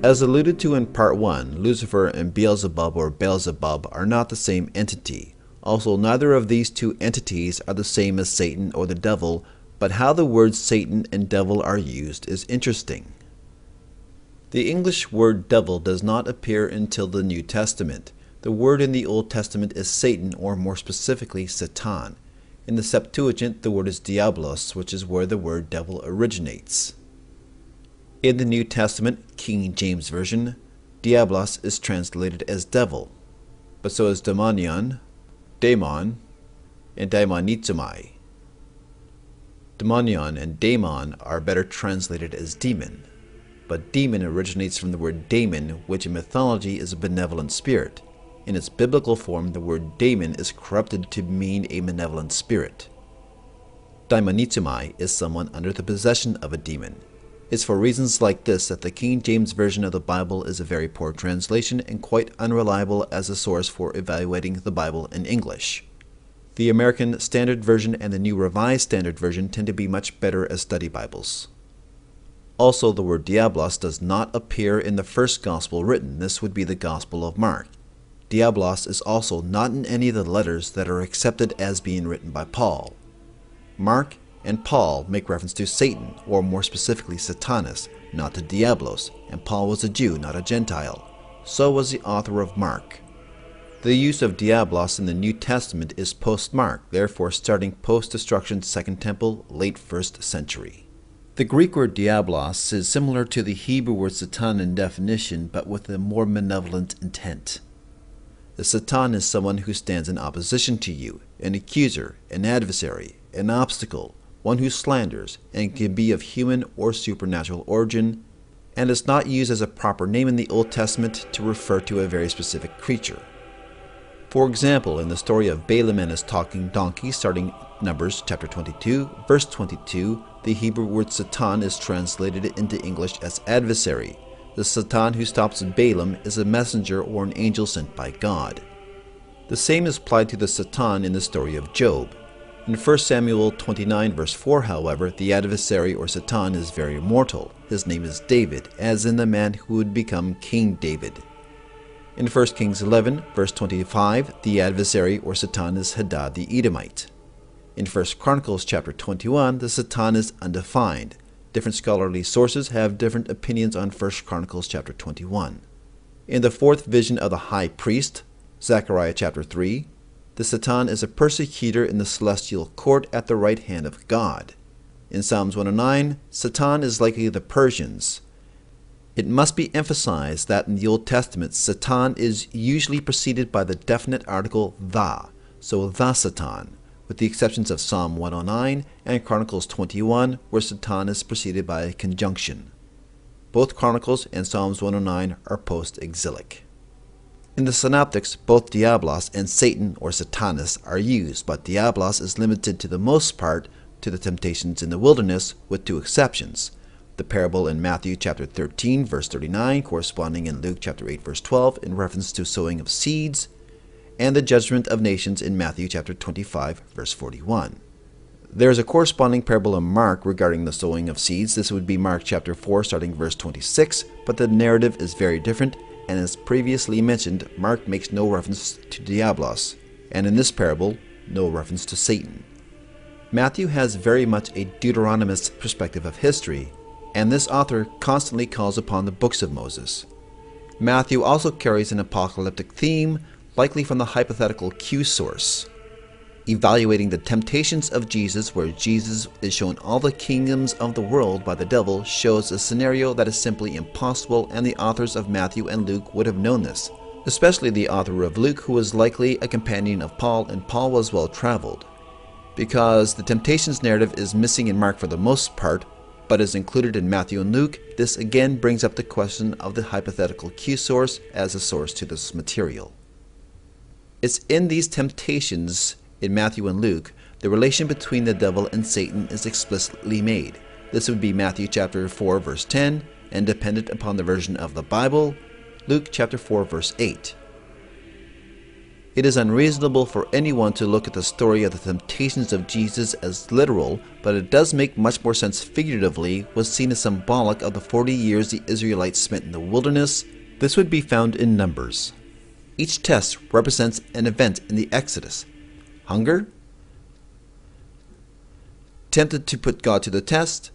As alluded to in Part 1, Lucifer and Beelzebub or Beelzebub are not the same entity. Also, neither of these two entities are the same as Satan or the devil, but how the words Satan and devil are used is interesting. The English word devil does not appear until the New Testament. The word in the Old Testament is Satan, or more specifically, Satan. In the Septuagint, the word is diabolos, which is where the word devil originates. In the New Testament, King James Version, diabolos is translated as devil, but so is daimonion, daemon, and daimonizomai. Daimonion and daemon are better translated as demon, but demon originates from the word daemon, which in mythology is a benevolent spirit. In its biblical form, the word daemon is corrupted to mean a malevolent spirit. Daimonizomai is someone under the possession of a demon. It's for reasons like this that the King James Version of the Bible is a very poor translation and quite unreliable as a source for evaluating the Bible in English. The American Standard Version and the New Revised Standard Version tend to be much better as study Bibles. Also, the word diabolos does not appear in the first Gospel written. This would be the Gospel of Mark. Diabolos is also not in any of the letters that are accepted as being written by Paul. Mark and Paul make reference to Satan, or more specifically Satanus, not to Diabolos, and Paul was a Jew, not a Gentile. So was the author of Mark. The use of diabolos in the New Testament is post-Mark, therefore starting post-destruction Second Temple, late 1st century. The Greek word diabolos is similar to the Hebrew word Satan in definition, but with a more malevolent intent. The Satan is someone who stands in opposition to you, an accuser, an adversary, an obstacle, one who slanders, and can be of human or supernatural origin, and is not used as a proper name in the Old Testament to refer to a very specific creature. For example, in the story of Balaam and his talking donkey, starting Numbers chapter 22, verse 22, the Hebrew word Satan is translated into English as adversary. The Satan who stops Balaam is a messenger or an angel sent by God. The same is applied to the Satan in the story of Job. In 1 Samuel 29 verse 4, however, the adversary or Satan is very mortal. His name is David, as in the man who would become King David. In 1 Kings 11 verse 25, the adversary or Satan is Hadad the Edomite. In 1 Chronicles chapter 21, the Satan is undefined. Different scholarly sources have different opinions on 1 Chronicles chapter 21. In the fourth vision of the high priest, Zechariah chapter 3, the Satan is a persecutor in the celestial court at the right hand of God. In Psalms 109, Satan is likely the Persians. It must be emphasized that in the Old Testament, Satan is usually preceded by the definite article the, so the Satan, with the exceptions of Psalm 109 and Chronicles 21, where Satan is preceded by a conjunction. Both Chronicles and Psalms 109 are post-exilic. In the Synoptics, both Diabolos and Satan or Satanus are used, but Diabolos is limited to the most part to the temptations in the wilderness, with two exceptions. The parable in Matthew chapter 13 verse 39 corresponding in Luke chapter 8 verse 12 in reference to sowing of seeds, and the judgment of nations in Matthew chapter 25 verse 41. There is a corresponding parable in Mark regarding the sowing of seeds. This would be Mark chapter 4 starting verse 26, but the narrative is very different, and as previously mentioned, Mark makes no reference to Diabolos, and in this parable, no reference to Satan. Matthew has very much a Deuteronomist perspective of history, and this author constantly calls upon the books of Moses. Matthew also carries an apocalyptic theme, likely from the hypothetical Q source, evaluating the temptations of Jesus, where Jesus is shown all the kingdoms of the world by the devil, shows a scenario that is simply impossible, and the authors of Matthew and Luke would have known this, especially the author of Luke, who was likely a companion of Paul, and Paul was well traveled. Because the temptations narrative is missing in Mark for the most part, but is included in Matthew and Luke, this again brings up the question of the hypothetical Q source as a source to this material. It's in these temptations in Matthew and Luke, the relation between the devil and Satan is explicitly made. This would be Matthew chapter 4 verse 10, and dependent upon the version of the Bible, Luke chapter 4 verse 8. It is unreasonable for anyone to look at the story of the temptations of Jesus as literal, but it does make much more sense figuratively, was seen as symbolic of the 40 years the Israelites spent in the wilderness. This would be found in Numbers. Each test represents an event in the Exodus. Hunger, tempted to put God to the test,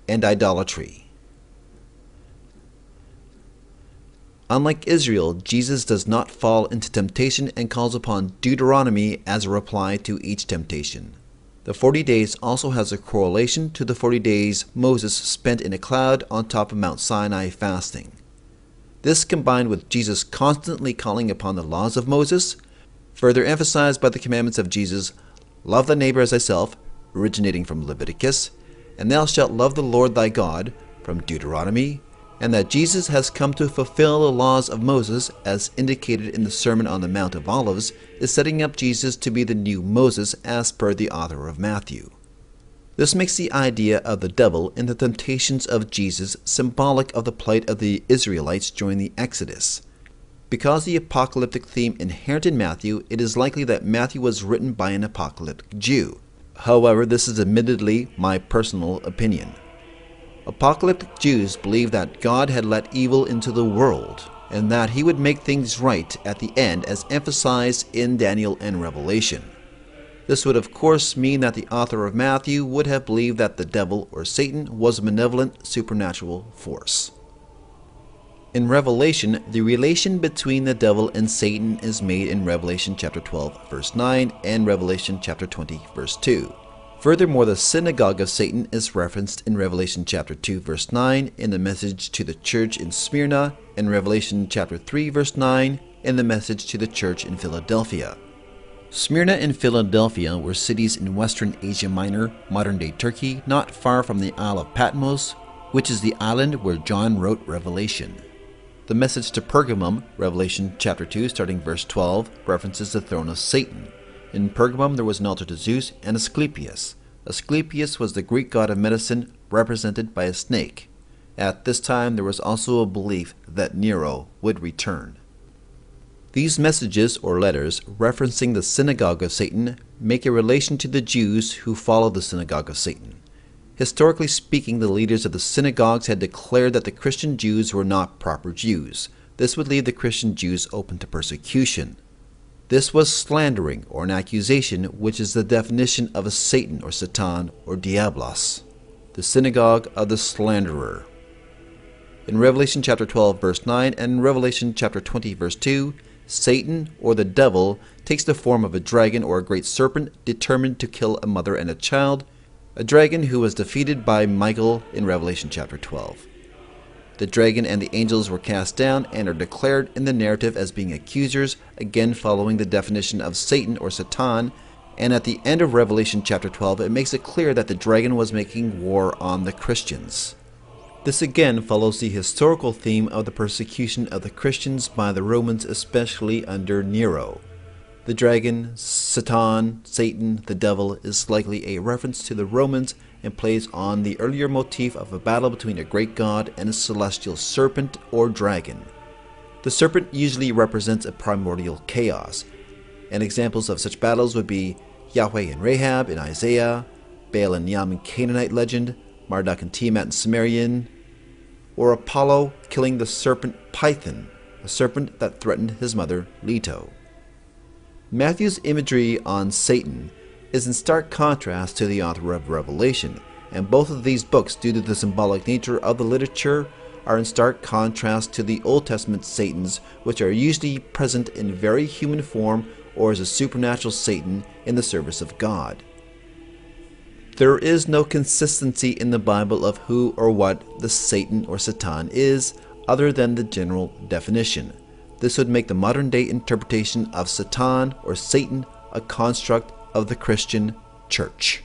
and idolatry. Unlike Israel, Jesus does not fall into temptation and calls upon Deuteronomy as a reply to each temptation. The 40 days also has a correlation to the 40 days Moses spent in a cloud on top of Mount Sinai fasting. This, combined with Jesus constantly calling upon the laws of Moses, further emphasized by the commandments of Jesus, love thy neighbor as thyself, originating from Leviticus, and thou shalt love the Lord thy God, from Deuteronomy, and that Jesus has come to fulfill the laws of Moses, as indicated in the Sermon on the Mount of Olives, is setting up Jesus to be the new Moses as per the author of Matthew. This makes the idea of the devil in the temptations of Jesus symbolic of the plight of the Israelites during the Exodus. Because the apocalyptic theme inherent in Matthew, it is likely that Matthew was written by an apocalyptic Jew. However, this is admittedly my personal opinion. Apocalyptic Jews believed that God had let evil into the world, and that he would make things right at the end, as emphasized in Daniel and Revelation. This would of course mean that the author of Matthew would have believed that the devil or Satan was a malevolent supernatural force. In Revelation, the relation between the devil and Satan is made in Revelation chapter 12 verse 9 and Revelation chapter 20 verse 2. Furthermore, the synagogue of Satan is referenced in Revelation chapter 2 verse 9 in the message to the church in Smyrna, and Revelation chapter 3 verse 9 in the message to the church in Philadelphia. Smyrna and Philadelphia were cities in western Asia Minor, modern-day Turkey, not far from the Isle of Patmos, which is the island where John wrote Revelation. The message to Pergamum, Revelation chapter 2 starting verse 12, references the throne of Satan. In Pergamum there was an altar to Zeus and Asclepius. Asclepius was the Greek god of medicine, represented by a snake. At this time there was also a belief that Nero would return. These messages or letters referencing the synagogue of Satan make a relation to the Jews who follow the synagogue of Satan. Historically speaking, the leaders of the synagogues had declared that the Christian Jews were not proper Jews. This would leave the Christian Jews open to persecution. This was slandering, or an accusation, which is the definition of a Satan or Satan or Diablos, the synagogue of the slanderer. In Revelation chapter 12 verse 9 and Revelation chapter 20 verse 2, Satan, or the devil, takes the form of a dragon or a great serpent determined to kill a mother and a child, a dragon who was defeated by Michael in Revelation chapter 12. The dragon and the angels were cast down and are declared in the narrative as being accusers, again following the definition of Satan or Satan, and at the end of Revelation chapter 12 it makes it clear that the dragon was making war on the Christians. This again follows the historical theme of the persecution of the Christians by the Romans, especially under Nero. The dragon, Satan, Satan, the devil, is likely a reference to the Romans and plays on the earlier motif of a battle between a great god and a celestial serpent or dragon. The serpent usually represents a primordial chaos, and examples of such battles would be Yahweh and Rahab in Isaiah, Baal and Yam in Canaanite legend, Marduk and Tiamat in Sumerian, or Apollo killing the serpent Python, a serpent that threatened his mother Leto. Matthew's imagery on Satan is in stark contrast to the author of Revelation, and both of these books, due to the symbolic nature of the literature, are in stark contrast to the Old Testament Satans, which are usually present in very human form or as a supernatural Satan in the service of God. There is no consistency in the Bible of who or what the Satan or Satan is, other than the general definition. This would make the modern-day interpretation of Satan or Satan a construct of the Christian Church.